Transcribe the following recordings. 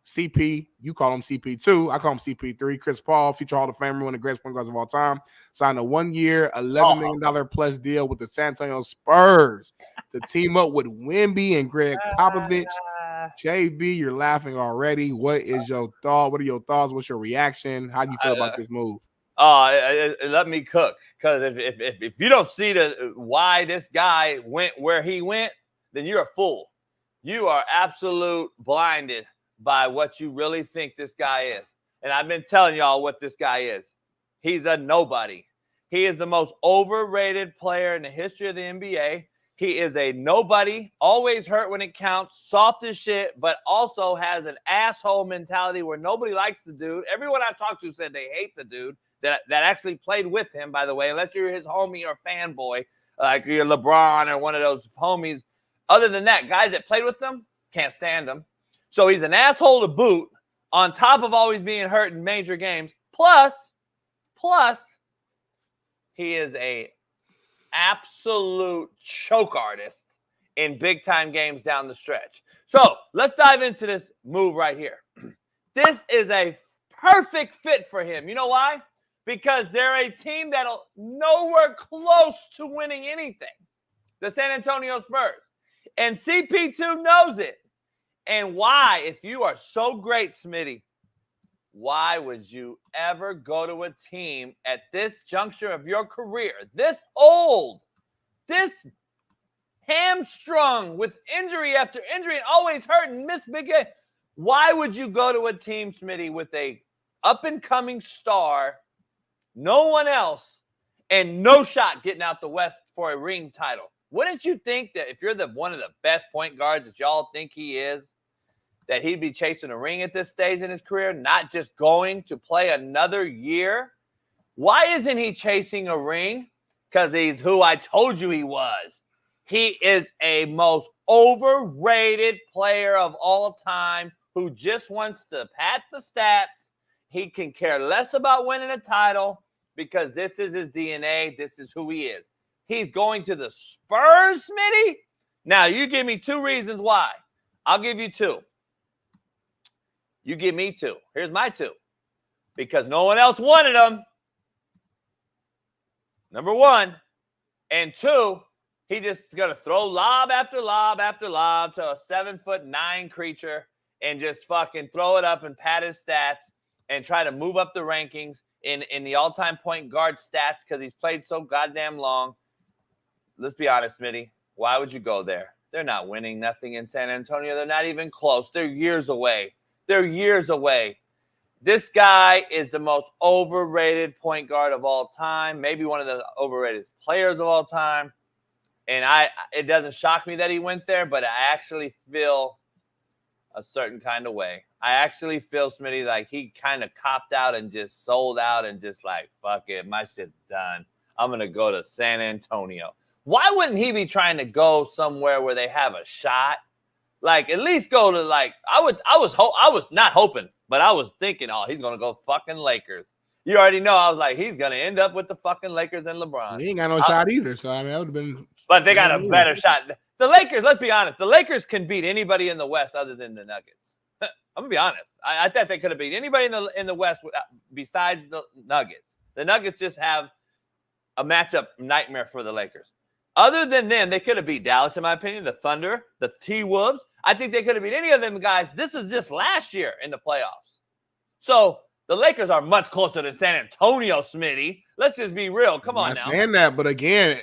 CP, you call him CP2. I call him CP3. Chris Paul, future Hall of Famer, one of the greatest point guards of all time, signed a 1-year, $11 million plus deal with the San Antonio Spurs to team up with Wemby and Greg Popovich. JB, you're laughing already. What is your thought? What are your thoughts? What's your reaction? How do you feel about this move? Let me cook, because if you don't see why this guy went where he went, then you're a fool. You are absolute blinded by what you really think this guy is. And I've been telling y'all what this guy is. He's a nobody. He is the most overrated player in the history of the NBA. He is a nobody, always hurt when it counts, soft as shit, but also has an asshole mentality where nobody likes the dude. Everyone I've talked to said they hate the dude that actually played with him, by the way, unless you're his homie or fanboy, like you're LeBron or one of those homies. Other than that, guys that played with them, can't stand him. So he's an asshole to boot, on top of always being hurt in major games. Plus, he is a absolute choke artist in big-time games down the stretch. So let's dive into this move right here. This is a perfect fit for him. You know why? Because they're a team that'll nowhere close to winning anything. The San Antonio Spurs. And CP2 knows it. And why, if you are so great, Smitty, why would you ever go to a team at this juncture of your career, this old, this hamstrung with injury after injury and always hurt and miss big games? Why would you go to a team, Smitty, with a up-and-coming star, no one else, and no shot getting out the West for a ring title? Wouldn't you think that if you're one of the best point guards that y'all think he is, that he'd be chasing a ring at this stage in his career, not just going to play another year? Why isn't he chasing a ring? Because he's who I told you he was. He is a most overrated player of all time who just wants to pad the stats. He can care less about winning a title because this is his DNA. This is who he is. He's going to the Spurs, Smitty? Now, you give me 2 reasons why. I'll give you 2. You give me 2. Here's my 2. Because no one else wanted him. Number 1. And 2, he just is going to throw lob after lob after lob to a 7'9" creature and just fucking throw it up and pad his stats and try to move up the rankings in the all-time point guard stats because he's played so goddamn long. Let's be honest, Smitty. Why would you go there? They're not winning nothing in San Antonio. They're not even close. They're years away. This guy is the most overrated point guard of all time, maybe one of the overrated players of all time. And it doesn't shock me that he went there, but I actually feel a certain kind of way. I actually feel, Smitty, like he kind of copped out and just sold out and just like, fuck it, my shit's done. I'm going to go to San Antonio. Why wouldn't he be trying to go somewhere where they have a shot? Like, at least go to, like, I was not hoping, but I was thinking, oh, he's going to go fucking Lakers. You already know, I was like, he's going to end up with the fucking Lakers and LeBron. He ain't got no shot either, so I mean, that would have been. But they got a better shot. The Lakers, let's be honest, the Lakers can beat anybody in the West other than the Nuggets. I'm going to be honest. I thought they could have beat anybody in the West besides the Nuggets. The Nuggets just have a matchup nightmare for the Lakers. Other than them, they could have beat Dallas, in my opinion, the Thunder, the T-Wolves. I think they could have beat any of them guys. This is just last year in the playoffs. So the Lakers are much closer than San Antonio, Smitty. Let's just be real. Come on now. I'm saying that, but again,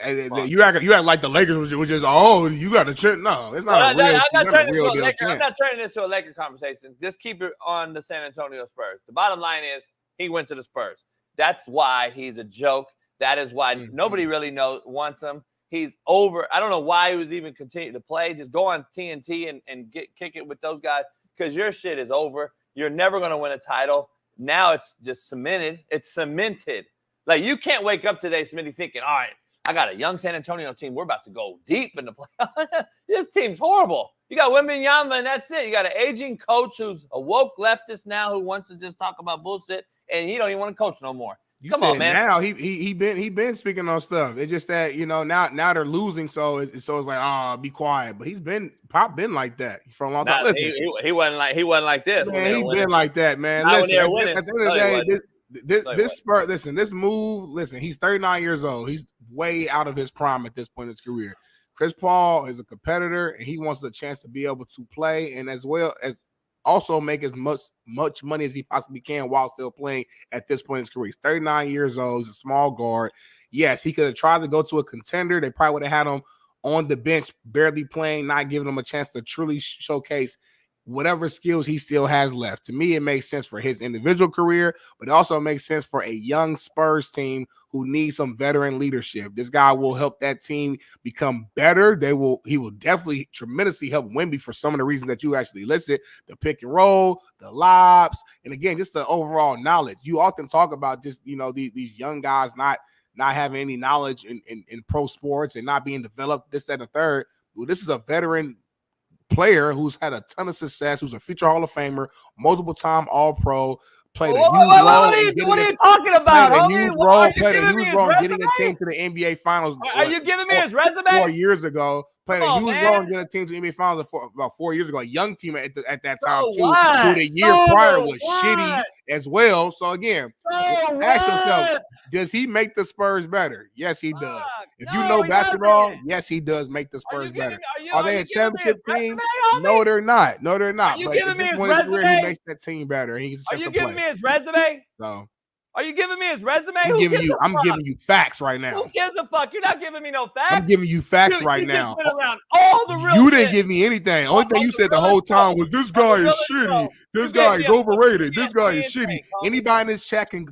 you act like the Lakers was just, oh, you got to trip. No, it's not a real. I'm not turning this to a Laker conversation. Just keep it on the San Antonio Spurs. The bottom line is he went to the Spurs. That's why he's a joke. That is why nobody really wants him. He's over. I don't know why he was even continuing to play. Just go on TNT and kick it with those guys because your shit is over. You're never going to win a title. Now it's just cemented. It's cemented. Like, you can't wake up today, Smitty, thinking, all right, I got a young San Antonio team. We're about to go deep in the playoffs. This team's horrible. You got Wembanyama, and that's it. You got an aging coach who's a woke leftist now who wants to just talk about bullshit, and he don't even want to coach no more. Come on, man. Now he been speaking on stuff. It's just that now they're losing, so it's like be quiet. But Pop been like that for a long time. Listen, he wasn't like this. Man, he been like that, man. Not listen, when at the end of the day, this move. Listen, he's 39 years old. He's way out of his prime at this point in his career. Chris Paul is a competitor, and he wants a chance to be able to play and as well as also make as much money as he possibly can while still playing at this point in his career. He's 39 years old. He's a small guard. Yes, he could have tried to go to a contender. They probably would have had him on the bench, barely playing, not giving him a chance to truly showcase whatever skills he still has left. To me, it makes sense for his individual career, but it also makes sense for a young Spurs team who needs some veteran leadership. This guy will help that team become better. He will definitely tremendously help Wemby for some of the reasons that you actually listed: the pick and roll, the lobs, and again, just the overall knowledge. You often talk about just these young guys not having any knowledge in pro sports and not being developed, this, that, and the third. Well, this is a veteran player who's had a ton of success, who's a future Hall of Famer, multiple time All-Pro, played a huge role. What are you talking about? Played a huge role getting a team to the NBA Finals. Are you giving me his resume? 4 years ago. Played a huge role in getting a team to the NBA Finals about 4 years ago. A young team at that time, too. Who the year prior was shitty as well. So, again, ask yourself, does he make the Spurs better? Yes, he does. If you know basketball, yes, he does make the Spurs better. Are they a championship team? No, they're not. No, they're not. Are you giving me his resume? He makes that team better. Are you giving me his resume? No. Are you giving me his resume? I'm giving you facts right now. Who gives a fuck? You're not giving me no facts. I'm giving you facts right now. All the real you didn't give me anything. Only thing you said the whole time was this guy is shitty. This guy is overrated. This guy is shitty. Anybody in this chat can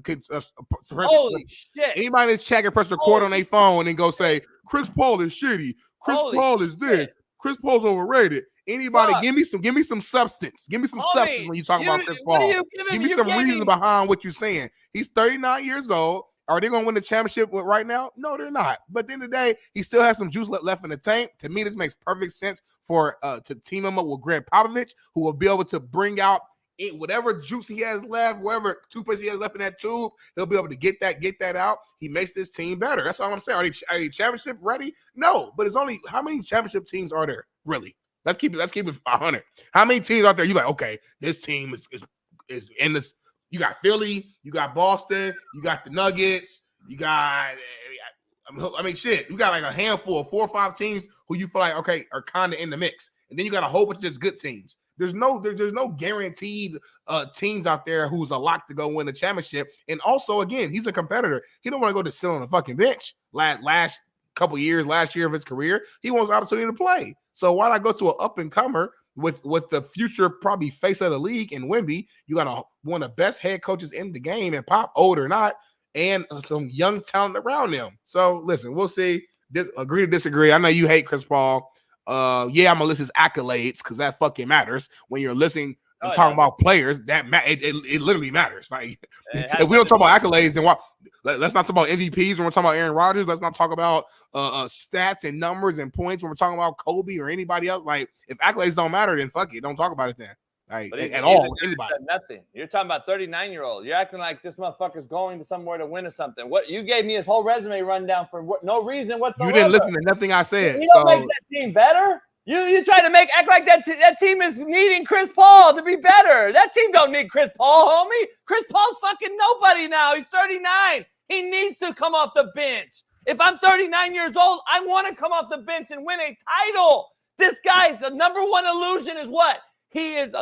holy shit. Anybody in this chat can press record on their phone and go say Chris Paul is shitty. Chris Paul is this. Chris Paul's overrated. Anybody, give me some substance. Give me some substance when you talk about Chris Paul. Give me some reason behind what you're saying. He's 39 years old. Are they going to win the championship right now? No, they're not. But at the end of the day, he still has some juice left in the tank. To me, this makes perfect sense for to team him up with Greg Popovich, who will be able to bring out whatever juice he has left, whatever toothpaste he has left in that tube. He'll be able to get that out. He makes this team better. That's all I'm saying. Are they championship ready? No, but it's only how many championship teams are there really? Let's keep it 100. How many teams out there you like, okay, this team is in this. You got Philly, you got Boston, you got the Nuggets, you got shit. You got like a handful of 4 or 5 teams who you feel like, okay, are kind of in the mix. And then you got a whole bunch of just good teams. There's no guaranteed teams out there who's a lock to go win the championship. And also, again, he's a competitor. He don't want to go to sit on the fucking bench last year of his career. He wants the opportunity to play. So why not go to an up-and-comer with the future probably face of the league in Wemby? You got one of the best head coaches in the game, and Pop, old or not, and some young talent around them. So, listen, we'll see. Agree to disagree. I know you hate Chris Paul. I'm going to list his accolades because that fucking matters. When you're listening and talking about players, it literally matters. Like, if we don't talk about accolades, then why? Let's not talk about MVPs when we're talking about Aaron Rodgers. Let's not talk about stats and numbers and points when we're talking about Kobe or anybody else. Like, if accolades don't matter, then fuck it. Don't talk about it then. Like, at all. Anybody. Nothing. You're talking about 39-year-old. You're acting like this motherfucker's going to somewhere to win or something. What you gave me his whole resume rundown for no reason whatsoever. You didn't listen to nothing I said. You don't make that team better. You try to act like that team is needing Chris Paul to be better. That team don't need Chris Paul, homie. Chris Paul's fucking nobody now. He's 39. He needs to come off the bench. If I'm 39 years old, I want to come off the bench and win a title. This guy's the number one illusion is what? He is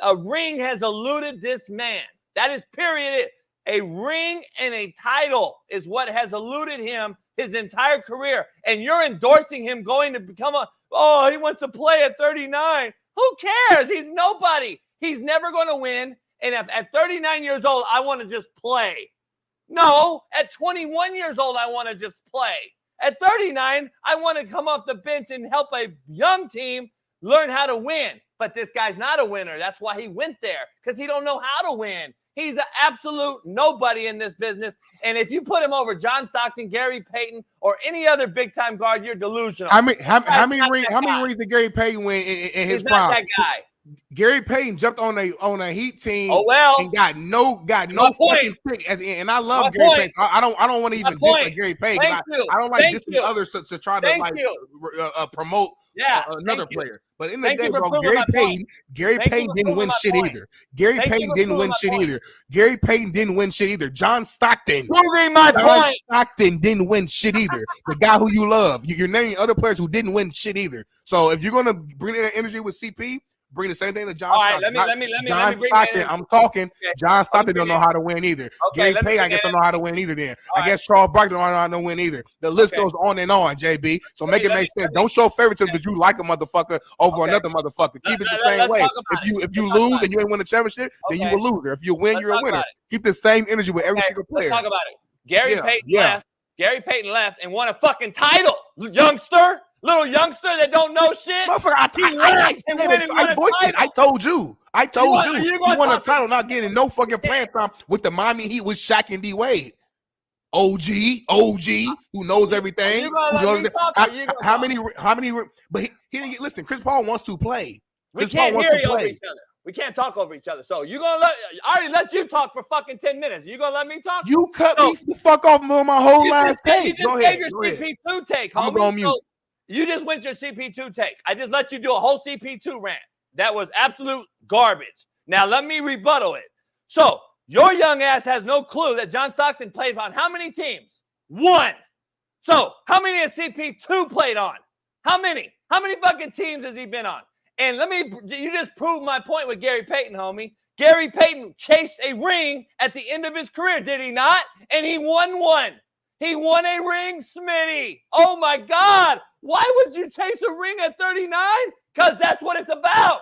a ring has eluded this man. That is period. A ring and a title is what has eluded him his entire career. And you're endorsing him going to become he wants to play at 39. Who cares? He's nobody. He's never going to win. And if at 39 years old, I want to just play. No, at 21 years old, I want to just play. At 39, I want to come off the bench and help a young team learn how to win. But this guy's not a winner. That's why he went there, because he don't know how to win. He's an absolute nobody in this business. And if you put him over John Stockton, Gary Payton, or any other big-time guard, you're delusional. How many rings did Gary Payton win in his prime? He's not that guy. Gary Payton jumped on a Heat team Oh, well. and got no fucking pick at the end. And I love Gary Payton. So I don't want to even diss Gary Payton. I don't like dissing others to try to promote another player. But in the day, bro, Gary Payton didn't win shit either. Gary Payton didn't win shit either. Gary Payton didn't win shit either. John Stockton. Proving my point. Stockton didn't win shit either. The guy who you love. You're naming other players who didn't win shit either. So if you're gonna bring in that energy with CP, bring the same thing to John Stockton. Let me bring Stockton. I'm talking. Okay. John Stockton don't know how to win either. Gary Payton, I guess, don't know how to win either. Then I guess Charles Barkley don't know how to win either. The list goes on and on, JB. So make it make sense. Don't show favoritism because you like a motherfucker over another motherfucker. Keep it the same way. If you lose and you ain't win the championship, then you a loser. If you win, you're a winner. Keep the same energy with every single player. Let's talk about it. Gary Payton left. Gary Payton left and won a fucking title, youngster. Little youngster that don't know shit. I voiced it. I told you. You won a title not getting no fucking playing time with the Miami Heat with Shaq and D Wade. OG, who knows everything. How many? But he didn't get. Listen, Chris Paul wants to play. We can't hear you over each other. We can't talk over each other. So you're gonna I already let you talk for fucking 10 minutes. You gonna let me talk? You cut me the fuck off on my whole last take. You just gave your CP2 take, homie. I'm on mute. You just went your CP2 take. I just let you do a whole CP2 rant. That was absolute garbage. Now let me rebuttal it. So your young ass has no clue that John Stockton played on how many teams? 1. So how many has CP2 played on? How many? How many fucking teams has he been on? And you just proved my point with Gary Payton, homie. Gary Payton chased a ring at the end of his career, did he not? And he won one. He won a ring, Smitty. Oh my God. Why would you chase a ring at 39? Because that's what it's about.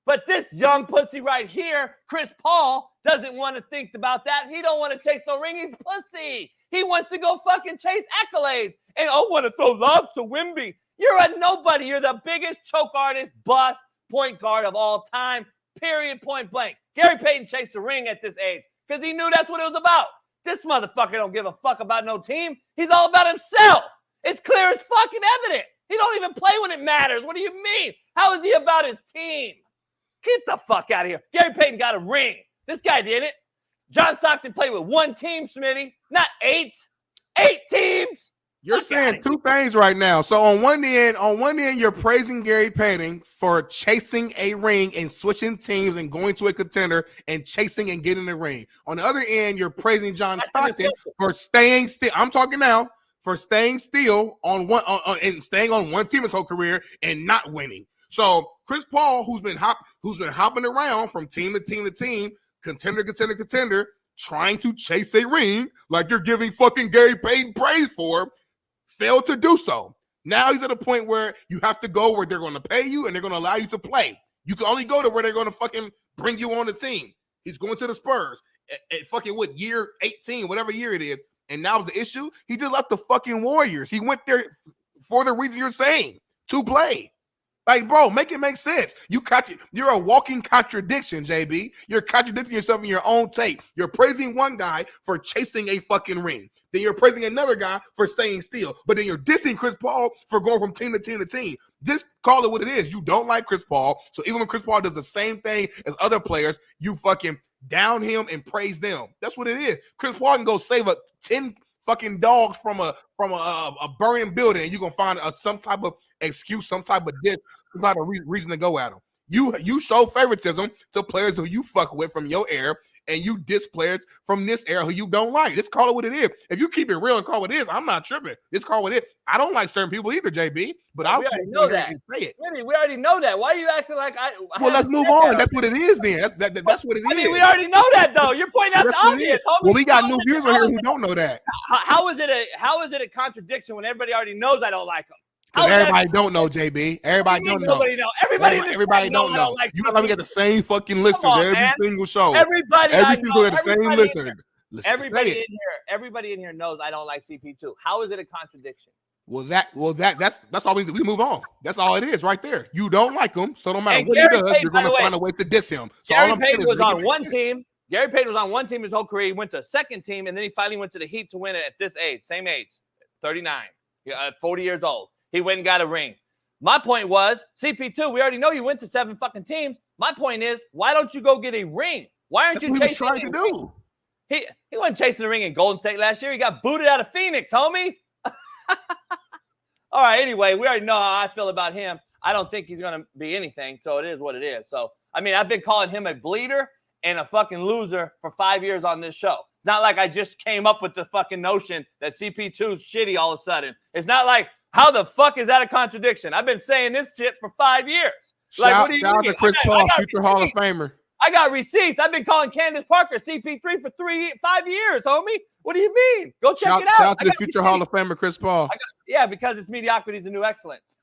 But this young pussy right here, Chris Paul, doesn't want to think about that. He don't want to chase no ring. He's pussy. He wants to go fucking chase accolades. And want to throw lobs to Wimby. You're a nobody. You're the biggest choke artist, bust, point guard of all time. Period, point blank. Gary Payton chased a ring at this age because he knew that's what it was about. This motherfucker don't give a fuck about no team. He's all about himself. It's clear as fucking evident. He don't even play when it matters. What do you mean? How is he about his team? Get the fuck out of here. Gary Payton got a ring. This guy didn't. John Stockton played with 1 team, Smitty, not 8. 8 teams. You're saying 2 things right now. So on one end, you're praising Gary Payton for chasing a ring and switching teams and going to a contender and chasing and getting the ring. On the other end, you're praising John Stockton for staying still. I'm talking now for staying still on one and staying on one team his whole career and not winning. So Chris Paul, who's been hopping around from team to team to team, contender, trying to chase a ring like you're giving fucking Gary Payton praise for. Failed to do so. Now he's at a point where you have to go where they're going to pay you and they're going to allow you to play. You can only go to where they're going to fucking bring you on the team. He's going to the Spurs at fucking year 18, whatever year it is. And now is the issue. He just left the fucking Warriors. He went there for the reason you're saying, to play. Like, bro, make it make sense. You're a walking contradiction, JB. You're contradicting yourself in your own tape. You're praising one guy for chasing a fucking ring. Then you're praising another guy for staying still. But then you're dissing Chris Paul for going from team to team to team. Just call it what it is. You don't like Chris Paul. So even when Chris Paul does the same thing as other players, you fucking down him and praise them. That's what it is. Chris Paul can go save 10 fucking dogs from a burning building, and you're gonna find some type of excuse, some type of diss, some type of reason to go at them. You show favoritism to players who you fuck with from your era, and you diss players from this era who you don't like. Just call it what it is. If you keep it real and call it what it is, I'm not tripping. Just call it what it is. I don't like certain people either, JB, but I'll know that. Say it. Really, we already know that. Why are you acting like well, let's move on. That's what it is then. That's what it is. I mean, we already know that, though. You're pointing out the obvious. Well, we got new viewers on here who don't know that. How is it a contradiction when everybody already knows I don't like them? Everybody don't know, JB. Everybody don't know. Everybody don't know. You got to get the same fucking listeners every single show. Everybody single the same listener. Everybody in here knows I don't like CP2. How is it a contradiction? That's all we move on. That's all it is right there. You don't like him, so no matter what he does, you're going to find a way to diss him. So Gary Payton was on one team. Gary Payton was on one team his whole career. He went to a second team, and then he finally went to the Heat to win it at this age, same age, 39, 40 years old. He went and got a ring. My point was, CP2, we already know you went to 7 fucking teams. My point is, why don't you go get a ring? Why aren't That's you what he was chasing trying to do. He wasn't chasing the ring in Golden State last year. He got booted out of Phoenix, homie. All right, anyway, we already know how I feel about him. I don't think he's going to be anything, so it is what it is. So, I mean, I've been calling him a bleeder and a fucking loser for 5 years on this show. It's not like I just came up with the fucking notion that CP2 is shitty all of a sudden. It's not like, how the fuck is that a contradiction? I've been saying this shit for 5 years. Like, what do you Shout out mean? to Chris Paul, future Hall of Famer. I got receipts. I've been calling Candace Parker CP3 for 5 years, homie. What do you mean? Go check it out. Shout out to the future Hall of Famer, Chris Paul. Yeah, because it's mediocrity is the new excellence.